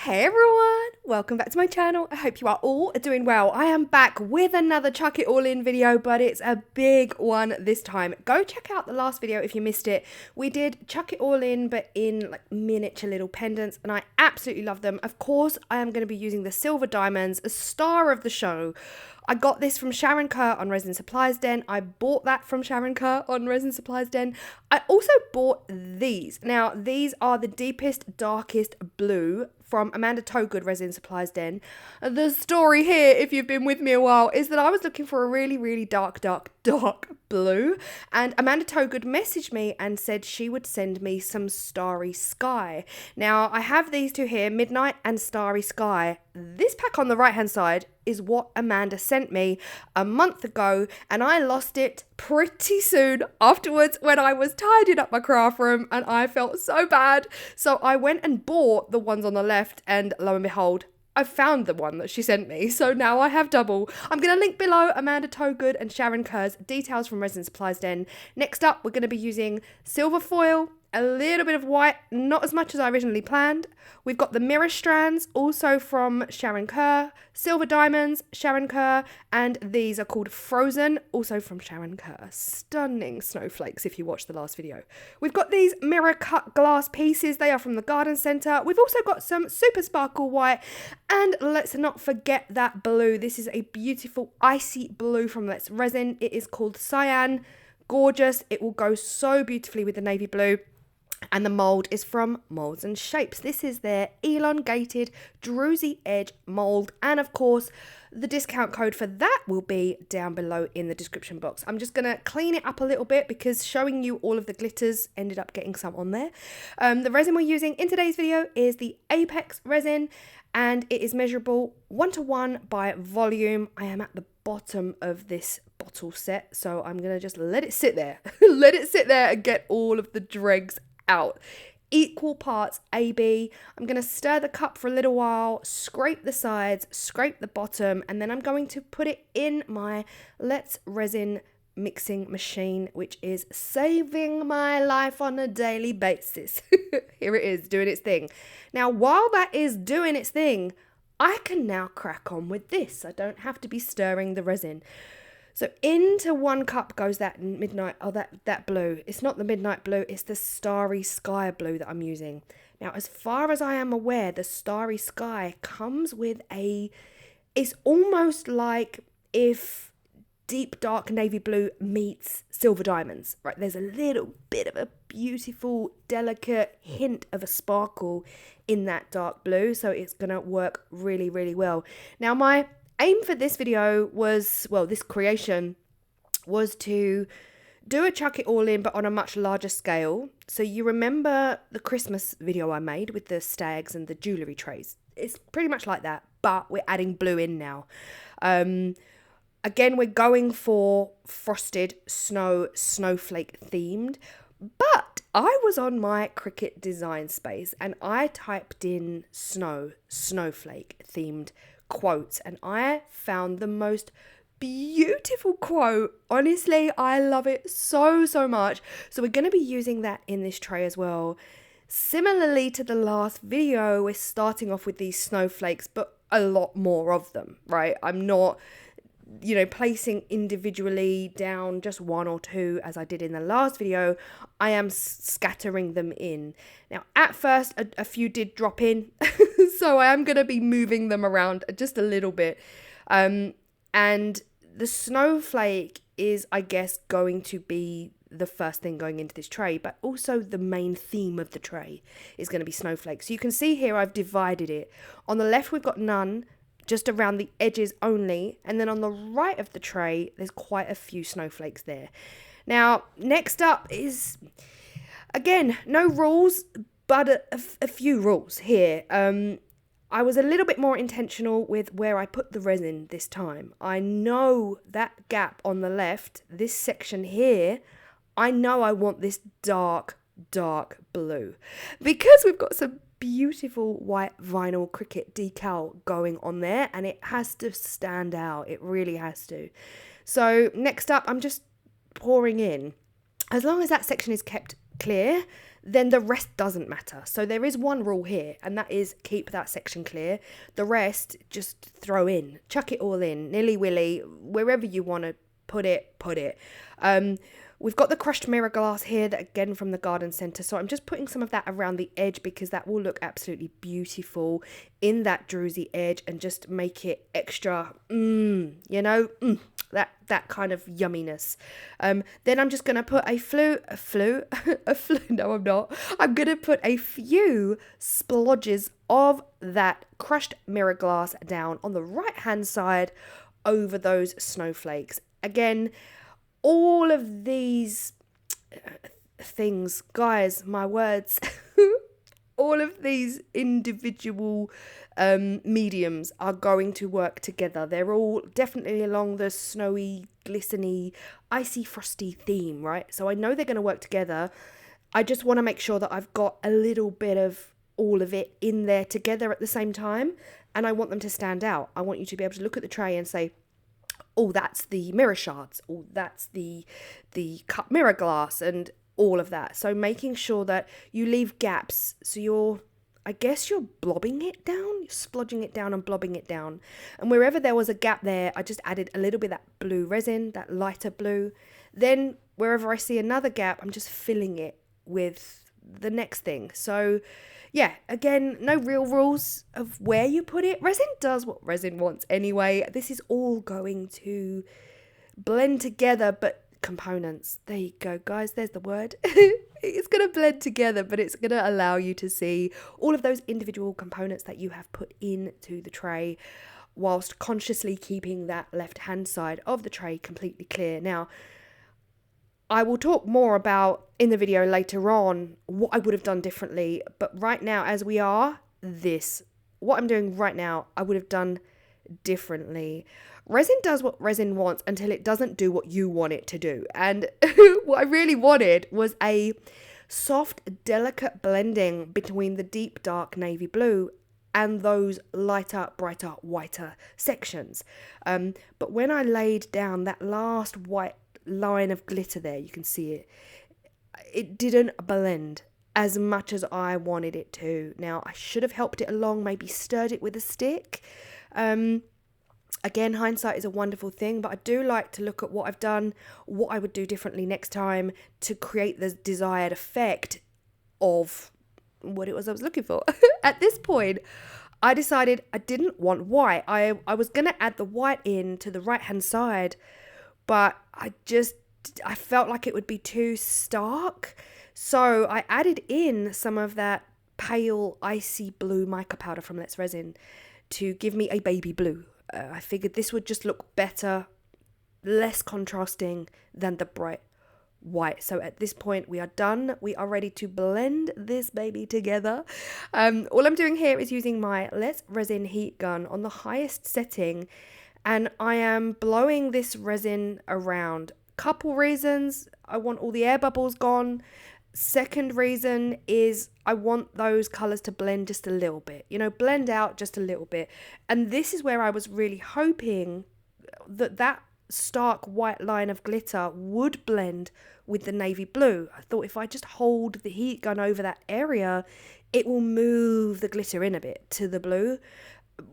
Hey everyone, welcome back to my channel. I hope you are all doing well. I am back with another chuck it all in video, but it's a big one this time. Go check out the last video if you missed it. We did chuck it all in, but in like miniature little pendants, and I absolutely love them. Of course, I am going to be using the silver diamonds, a star of the show. I got this from Sharon Kerr on Resin Supplies Den. I bought that from Sharon Kerr on Resin Supplies Den. I also bought these. Now, these are the deepest, darkest blue from Towgood Resin Supplies Den. The story here, if you've been with me a while, is that I was looking for a really dark blue, and Towgood messaged me and said she would send me some Starry Sky. Now, I have these two here, Midnight and Starry Sky. This pack on the right hand side is what Amanda sent me a month ago, and I lost it pretty soon afterwards when I was tidying up my craft room, and I felt so bad. So I went and bought the ones on the left, and lo and behold, I found the one that she sent me. So now I have double. I'm going to link below Towgood and Sharon Kerr's details from Resin Supplies Den. Next up, we're going to be using silver foil, a little bit of white, not as much as I originally planned. We've got the mirror strands, also from Sharon Kerr, silver diamonds, Sharon Kerr, and these are called Frozen, also from Sharon Kerr. Stunning snowflakes if you watched the last video. We've got these mirror cut glass pieces. They are from the garden centre. We've also got some super sparkle white, and let's not forget that blue. This is a beautiful icy blue from Let's Resin. It is called Cyan. Gorgeous. It will go so beautifully with the navy blue. And the mould is from Moulds and Shapes. This is their elongated druzy edge mould. And of course, the discount code for that will be down below in the description box. I'm just going to clean it up a little bit because showing you all of the glitters ended up getting some on there. The resin we're using in today's video is the Apex resin, and it is measurable 1:1 by volume. I am at the bottom of this bottle set, so I'm going to just let it sit there. Let it sit there and get all of the dregs out. Equal parts AB. I'm going to stir the cup for a little while, scrape the sides, scrape the bottom, and then I'm going to put it in my Let's Resin mixing machine, which is saving my life on a daily basis. Here it is, doing its thing. Now, while that is doing its thing, I can now crack on with this. I don't have to be stirring the resin. So into 1 cup goes that midnight, that blue. It's not the midnight blue, it's the Starry Sky blue that I'm using. Now, as far as I am aware, the Starry Sky comes with it's almost like if deep dark navy blue meets silver diamonds, right? There's a little bit of a beautiful, delicate hint of a sparkle in that dark blue. So it's gonna work really well. Now, my aim for this video was, well, this creation was to do a chuck it all in, but on a much larger scale. So you remember the Christmas video I made with the stags and the jewellery trays? It's pretty much like that, but we're adding blue in now. Again, we're going for frosted snowflake themed, but I was on my Cricut design space and I typed in snowflake themed quotes, and I found the most beautiful quote. Honestly, I love it so much. So we're going to be using that in this tray as well. Similarly to the last video, we're starting off with these snowflakes, but a lot more of them, right? I'm not, placing individually down just 1 or 2 as I did in the last video. I am scattering them in. Now, at first, a few did drop in, so I am going to be moving them around just a little bit. And the snowflake is, I guess, going to be the first thing going into this tray, but also the main theme of the tray is going to be snowflakes. So you can see here I've divided it. On the left, we've got none, just around the edges only, and then on the right of the tray there's quite a few snowflakes there. Now, next up is, again, no rules, but a few rules here. I was a little bit more intentional with where I put the resin this time. I know that gap on the left, this section here, I know I want this dark blue because we've got some beautiful white vinyl Cricut decal going on there, and it has to stand out. It really has to. So next up, I'm just pouring in. As long as that section is kept clear, then the rest doesn't matter. So there is one rule here, and that is keep that section clear. The rest, just throw in, chuck it all in, nilly-willy, wherever you want to put it, put it. We've got the crushed mirror glass here, that again from the garden centre. So I'm just putting some of that around the edge because that will look absolutely beautiful in that druzy edge and just make it extra, that kind of yumminess. Then I'm just going to put no, I'm not. I'm going to put a few splodges of that crushed mirror glass down on the right-hand side over those snowflakes. Again, all of these things, guys, my words, all of these individual mediums are going to work together. They're all definitely along the snowy, glistening, icy, frosty theme, right? So I know they're going to work together. I just want to make sure that I've got a little bit of all of it in there together at the same time, and I want them to stand out. I want you to be able to look at the tray and say, oh, that's the mirror shards, oh, that's the cut mirror glass, and all of that. So making sure that you leave gaps, so you're blobbing it down, you're splodging it down and blobbing it down. And wherever there was a gap there, I just added a little bit of that blue resin, that lighter blue. Then wherever I see another gap, I'm just filling it with the next thing. So yeah, again, no real rules of where you put it. Resin does what resin wants anyway. This is all going to blend together, but components. There you go, guys. There's the word. It's going to blend together, but it's going to allow you to see all of those individual components that you have put into the tray, whilst consciously keeping that left-hand side of the tray completely clear. Now, I will talk more about in the video later on what I would have done differently, but right now, as we are, what I'm doing right now, I would have done differently. Resin does what resin wants until it doesn't do what you want it to do. And what I really wanted was a soft, delicate blending between the deep, dark navy blue and those lighter, brighter, whiter sections. But when I laid down that last white line of glitter there, you can see it didn't blend as much as I wanted it to. Now, I should have helped it along, maybe stirred it with a stick. Again, hindsight is a wonderful thing, but I do like to look at what I've done, what I would do differently next time to create the desired effect of what it was I was looking for. At this point, I decided I didn't want white. I was going to add the white in to the right-hand side, but I felt like it would be too stark. So I added in some of that pale, icy blue mica powder from Let's Resin to give me a baby blue. I figured this would just look better, less contrasting than the bright white. So at this point we are done. We are ready to blend this baby together. All I'm doing here is using my Let's Resin heat gun on the highest setting, and I am blowing this resin around. Couple reasons: I want all the air bubbles gone. Second reason is I want those colours to blend just a little bit, blend out just a little bit. And this is where I was really hoping that stark white line of glitter would blend with the navy blue. I thought if I just hold the heat gun over that area, it will move the glitter in a bit to the blue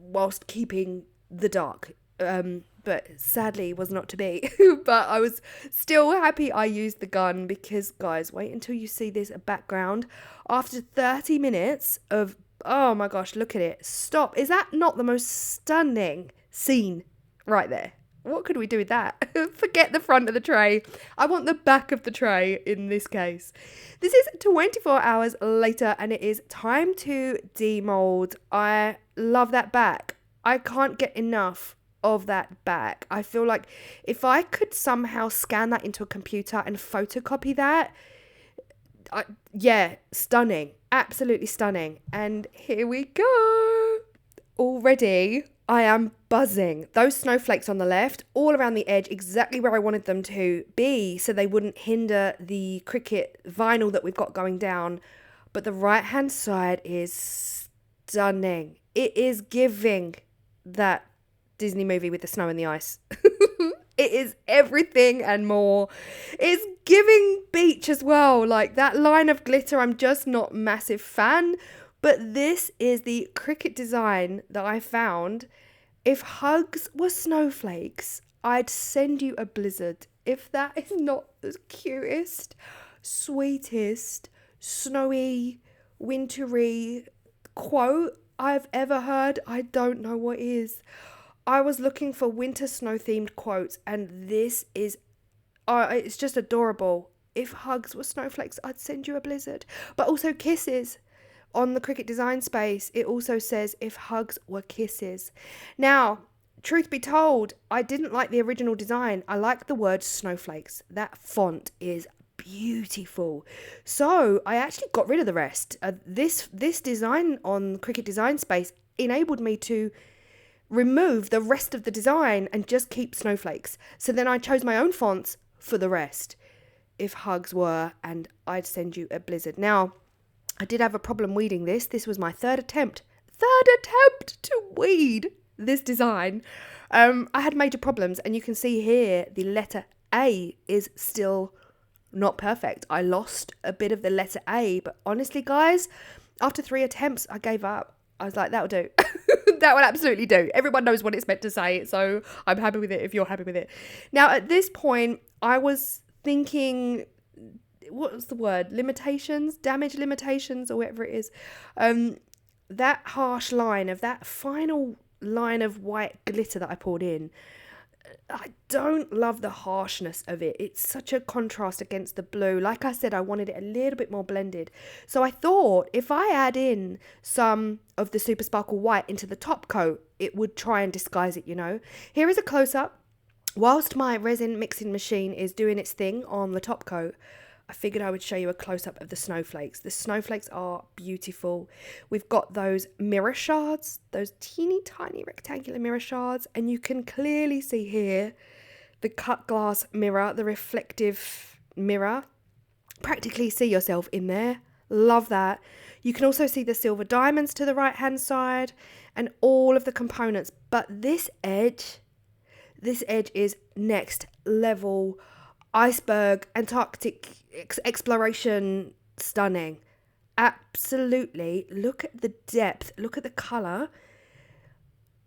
whilst keeping the dark. But sadly was not to be. But I was still happy I used the gun because, guys, wait until you see this background. After 30 minutes of, oh my gosh, look at it. Stop. Is that not the most stunning scene right there? What could we do with that? Forget the front of the tray. I want the back of the tray in this case. This is 24 hours later and it is time to demold. I love that back. I can't get enough of that back. I feel like if I could somehow scan that into a computer and photocopy that, stunning, absolutely stunning. And here we go. Already I am buzzing. Those snowflakes on the left, all around the edge, exactly where I wanted them to be so they wouldn't hinder the Cricut vinyl that we've got going down. But the right hand side is stunning. It is giving that Disney movie with the snow and the ice. It is everything and more. It's giving beach as well. Like that line of glitter, I'm just not massive fan. But this is the Cricut design that I found. If hugs were snowflakes, I'd send you a blizzard. If that is not the cutest, sweetest, snowy, wintry quote I've ever heard, I don't know what is. I was looking for winter snow themed quotes, and this is, it's just adorable. If hugs were snowflakes, I'd send you a blizzard. But also kisses. On the Cricut design space, it also says if hugs were kisses. Now, truth be told, I didn't like the original design. I like the word snowflakes. That font is beautiful. So I actually got rid of the rest. This design on Cricut design space enabled me to remove the rest of the design and just keep snowflakes. So then I chose my own fonts for the rest. If hugs were, and I'd send you a blizzard. Now, I did have a problem weeding this. This was my third attempt to weed this design. I had major problems, and you can see here the letter A is still not perfect. I lost a bit of the letter A, but honestly, guys, after 3 attempts, I gave up. I was like, that'll do. That will absolutely do. Everyone knows what it's meant to say, so I'm happy with it if you're happy with it. Now, at this point, I was thinking, what was the word? Limitations? Damage limitations, or whatever it is. That harsh line of that final line of white glitter that I poured in, I don't love the harshness of it. It's such a contrast against the blue. Like I said, I wanted it a little bit more blended. So I thought if I add in some of the Super Sparkle White into the top coat, it would try and disguise it, you know. Here is a close-up. Whilst my resin mixing machine is doing its thing on the top coat, I figured I would show you a close-up of the snowflakes. The snowflakes are beautiful. We've got those mirror shards, those teeny tiny rectangular mirror shards, and you can clearly see here the cut glass mirror, the reflective mirror. Practically see yourself in there. Love that. You can also see the silver diamonds to the right-hand side and all of the components. But this edge is next level. Iceberg, Antarctic exploration, stunning. Absolutely. Look at the depth. Look at the colour.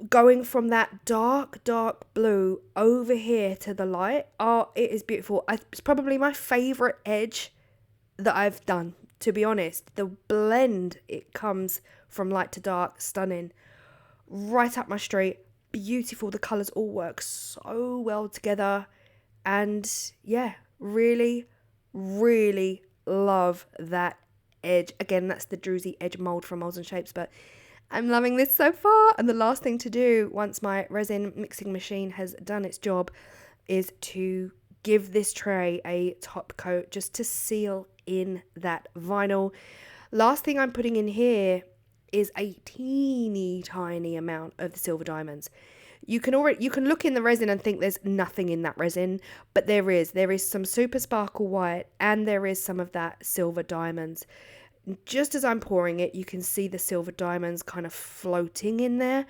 Going from that dark blue over here to the light. Oh, it is beautiful. It's probably my favourite edge that I've done, to be honest. The blend, it comes from light to dark, stunning. Right up my street. Beautiful. The colours all work so well together. And yeah, really, really love that edge. Again, that's the druzy edge mould from Moulds and Shapes, but I'm loving this so far. And the last thing to do once my resin mixing machine has done its job is to give this tray a top coat just to seal in that vinyl. Last thing I'm putting in here is a teeny tiny amount of the silver diamonds. You can look in the resin and think there's nothing in that resin, but there is some Super Sparkle White and there is some of that silver diamonds. Just as I'm pouring it, you can see the silver diamonds kind of floating in there.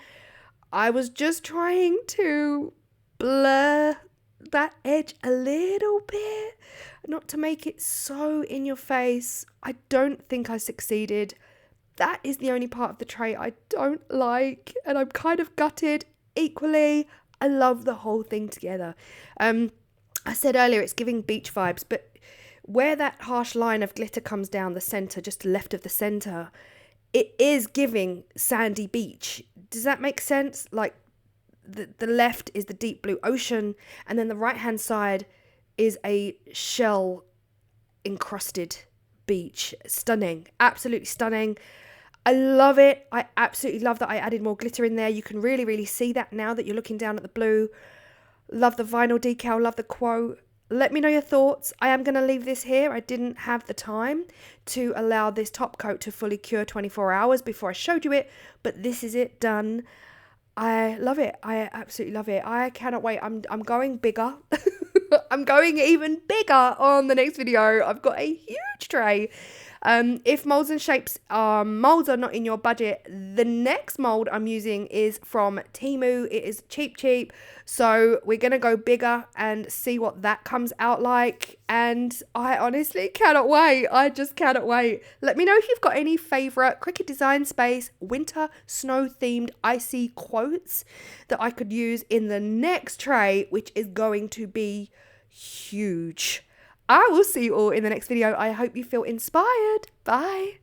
I was just trying to blur that edge a little bit, not to make it so in your face. I don't think I succeeded. That is the only part of the tray I don't like, and I'm kind of gutted. Equally, I love the whole thing together. I said earlier it's giving beach vibes, but where that harsh line of glitter comes down the centre, just left of the centre, it is giving sandy beach. Does that make sense? Like the left is the deep blue ocean, and then the right hand side is a shell encrusted beach. Stunning, absolutely stunning. I love it. I absolutely love that I added more glitter in there. You can really, really see that now that you're looking down at the blue. Love the vinyl decal, love the quote. Let me know your thoughts. I am going to leave this here. I didn't have the time to allow this top coat to fully cure 24 hours before I showed you it, but this is it, done. I love it. I absolutely love it. I cannot wait. I'm going bigger. I'm going even bigger on the next video. I've got a huge tray. If molds and shapes molds are not in your budget, the next mold I'm using is from Temu. It is cheap, so we're gonna go bigger and see what that comes out like, and I honestly cannot wait. I just cannot wait. Let me know if you've got any favorite Cricut Design Space winter snow themed icy quotes that I could use in the next tray, which is going to be huge. I will see you all in the next video. I hope you feel inspired. Bye.